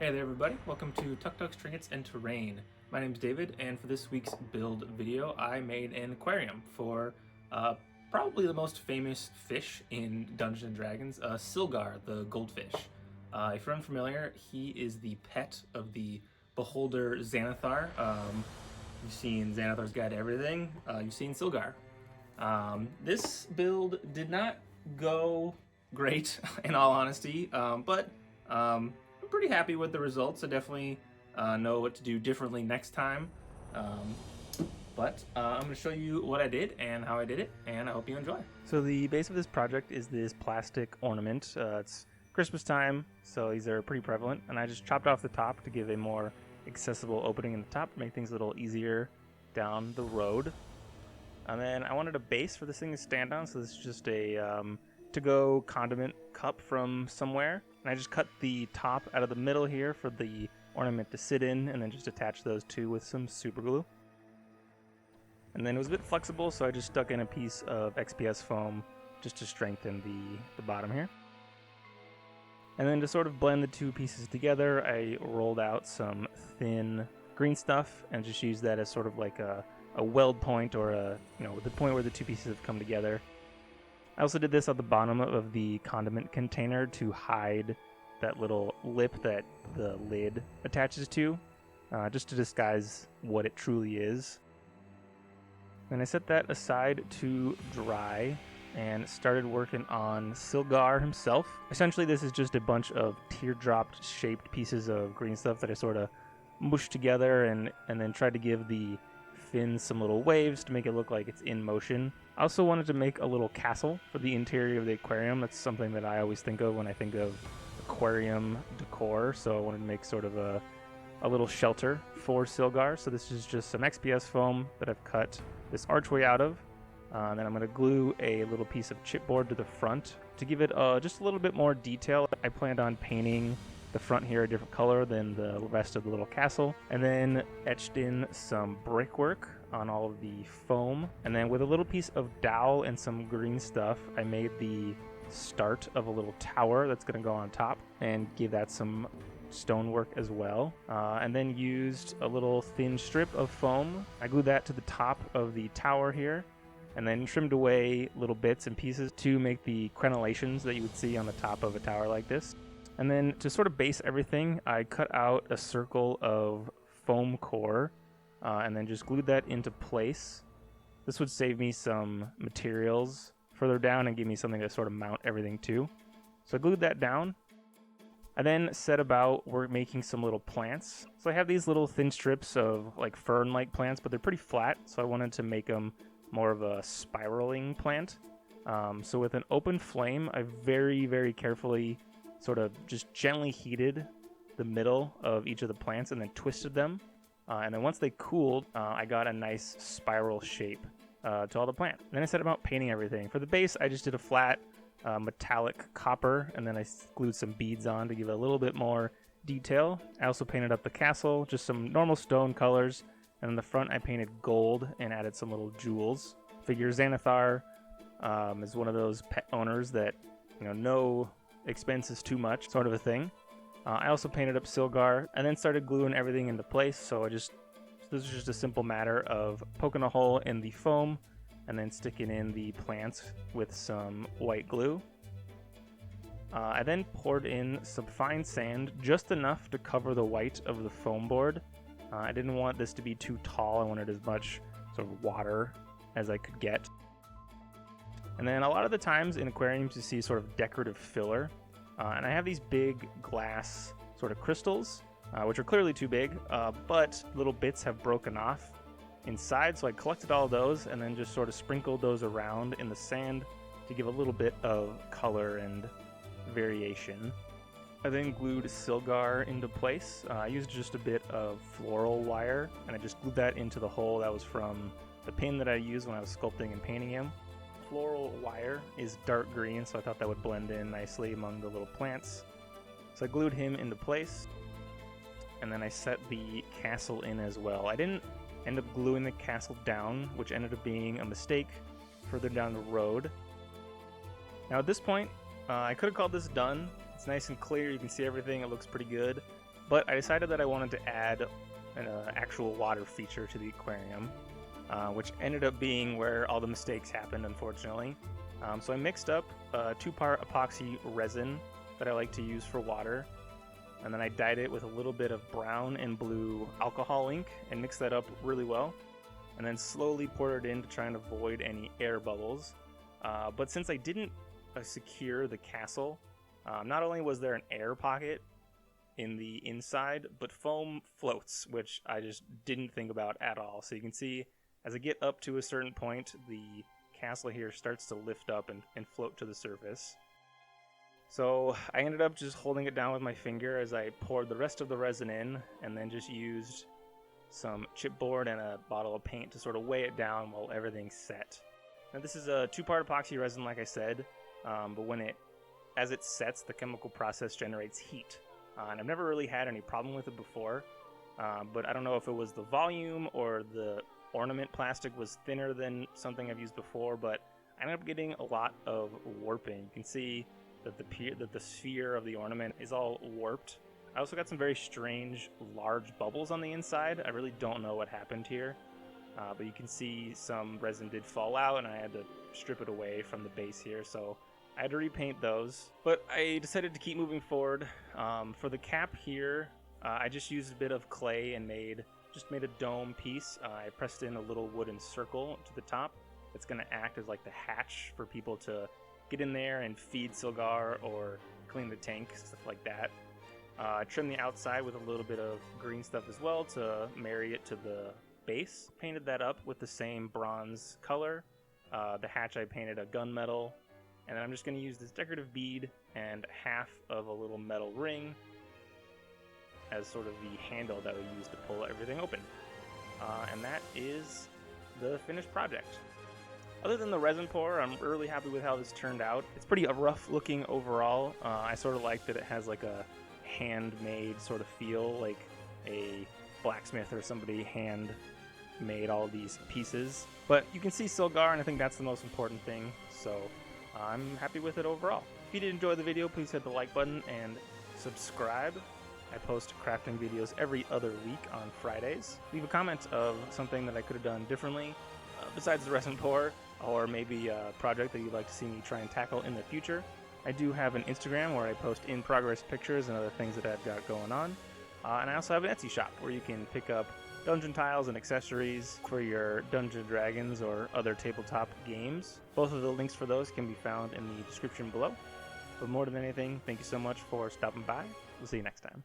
Hey there everybody, welcome to Tucktuk's Trinkets and Terrain. My name's David, and for this week's build video I made an aquarium for probably the most famous fish in Dungeons & Dragons, Sylgar the Goldfish. If you're unfamiliar, he is the pet of the beholder Xanathar. You've seen Xanathar's Guide to Everything, you've seen Sylgar. This build did not go great in all honesty, but I'm pretty happy with the results. I definitely know what to do differently next time. But I'm going to show you what I did and how I did it, and I hope you enjoy. So the base of this project is this plastic ornament. It's Christmas time, so these are pretty prevalent, and I just chopped off the top to give a more accessible opening in the top to make things a little easier down the road. And then I wanted a base for this thing to stand on, so this is just a to-go condiment cup from somewhere. And I just cut the top out of the middle here for the ornament to sit in, and then just attach those two with some super glue. And then it was a bit flexible, so I just stuck in a piece of XPS foam just to strengthen the bottom here. And then to sort of blend the two pieces together, I rolled out some thin green stuff and just used that as sort of like a weld point, or the point where the two pieces have come together. I also did this at the bottom of the condiment container to hide that little lip that the lid attaches to, just to disguise what it truly is. Then I set that aside to dry and started working on Sylgar himself. Essentially this is just a bunch of teardrop shaped pieces of green stuff that I sort of mushed together and then tried to give the fins some little waves to make it look like it's in motion. I also wanted to make a little castle for the interior of the aquarium. That's something that I always think of when I think of aquarium decor, so I wanted to make sort of a little shelter for Sylgar. So this is just some XPS foam that I've cut this archway out of. And then I'm going to glue a little piece of chipboard to the front to give it just a little bit more detail. I planned on painting the front here a different color than the rest of the little castle, and then etched in some brickwork on all of the foam. And then with a little piece of dowel and some green stuff, I made the start of a little tower that's going to go on top and give that some stonework as well. And then used a little thin strip of foam. I glued that to the top of the tower here, and then trimmed away little bits and pieces to make the crenellations that you would see on the top of a tower like this. And then to sort of base everything, I cut out a circle of foam core and then just glued that into place. This would save me some materials further down and give me something to sort of mount everything to. So I glued that down. I then set about making some little plants. So I have these little thin strips of like fern-like plants, but they're pretty flat, so I wanted to make them more of a spiraling plant. So with an open flame, I very, very carefully sort of just gently heated the middle of each of the plants and then twisted them. And then once they cooled, I got a nice spiral shape to all the plant. And then I set about painting everything. For the base, I just did a flat metallic copper, and then I glued some beads on to give it a little bit more detail. I also painted up the castle, just some normal stone colors. And in the front, I painted gold and added some little jewels. Figure Xanathar is one of those pet owners that, no expense is too much, sort of a thing. I also painted up Sylgar and then started gluing everything into place. So this is just a simple matter of poking a hole in the foam and then sticking in the plants with some white glue. I then poured in some fine sand, just enough to cover the white of the foam board. I didn't want this to be too tall. I wanted as much sort of water as I could get. And then a lot of the times in aquariums you see sort of decorative filler. And I have these big glass sort of crystals, which are clearly too big, but little bits have broken off inside. So I collected all those and then just sort of sprinkled those around in the sand to give a little bit of color and variation. I then glued Sylgar into place. I used just a bit of floral wire, and I just glued that into the hole that was from the pin that I used when I was sculpting and painting him. Floral wire is dark green, so I thought that would blend in nicely among the little plants. So I glued him into place, and then I set the castle in as well. I didn't end up gluing the castle down, which ended up being a mistake further down the road. Now at this point, I could have called this done. It's nice and clear, you can see everything, it looks pretty good. But I decided that I wanted to add an actual water feature to the aquarium, which ended up being where all the mistakes happened, unfortunately. So I mixed up 2-part epoxy resin that I like to use for water, and then I dyed it with a little bit of brown and blue alcohol ink and mixed that up really well, and then slowly poured it in to try and avoid any air bubbles. But since I didn't secure the castle, not only was there an air pocket in the inside, but foam floats, which I just didn't think about at all. So you can see as I get up to a certain point, the castle here starts to lift up and float to the surface. So I ended up just holding it down with my finger as I poured the rest of the resin in, and then just used some chipboard and a bottle of paint to sort of weigh it down while everything's set. Now this is a 2-part epoxy resin, like I said, but as it sets, the chemical process generates heat. And I've never really had any problem with it before, but I don't know if it was the volume or the ornament plastic was thinner than something I've used before, but I ended up getting a lot of warping. You can see that the sphere of the ornament is all warped. I also got some very strange large bubbles on the inside. I really don't know what happened here, but you can see some resin did fall out, and I had to strip it away from the base here, so I had to repaint those. But I decided to keep moving forward. For the cap here, I just used a bit of clay and made a dome piece. I pressed in a little wooden circle to the top. It's going to act as like the hatch for people to get in there and feed Sylgar or clean the tank, stuff like that. I trimmed the outside with a little bit of green stuff as well to marry it to the base. Painted that up with the same bronze color. The hatch I painted a gunmetal. And then I'm just going to use this decorative bead and half of a little metal ring as sort of the handle that we use to pull everything open. And that is the finished project. Other than the resin pour, I'm really happy with how this turned out. It's pretty rough looking overall. I sort of like that it has like a handmade sort of feel, like a blacksmith or somebody hand made all these pieces. But you can see Sylgar, and I think that's the most important thing. So I'm happy with it overall. If you did enjoy the video, please hit the like button and subscribe. I post crafting videos every other week on Fridays. Leave a comment of something that I could have done differently besides the resin pour, or maybe a project that you'd like to see me try and tackle in the future. I do have an Instagram where I post in-progress pictures and other things that I've got going on. And I also have an Etsy shop where you can pick up dungeon tiles and accessories for your Dungeons & Dragons or other tabletop games. Both of the links for those can be found in the description below. But more than anything, thank you so much for stopping by. We'll see you next time.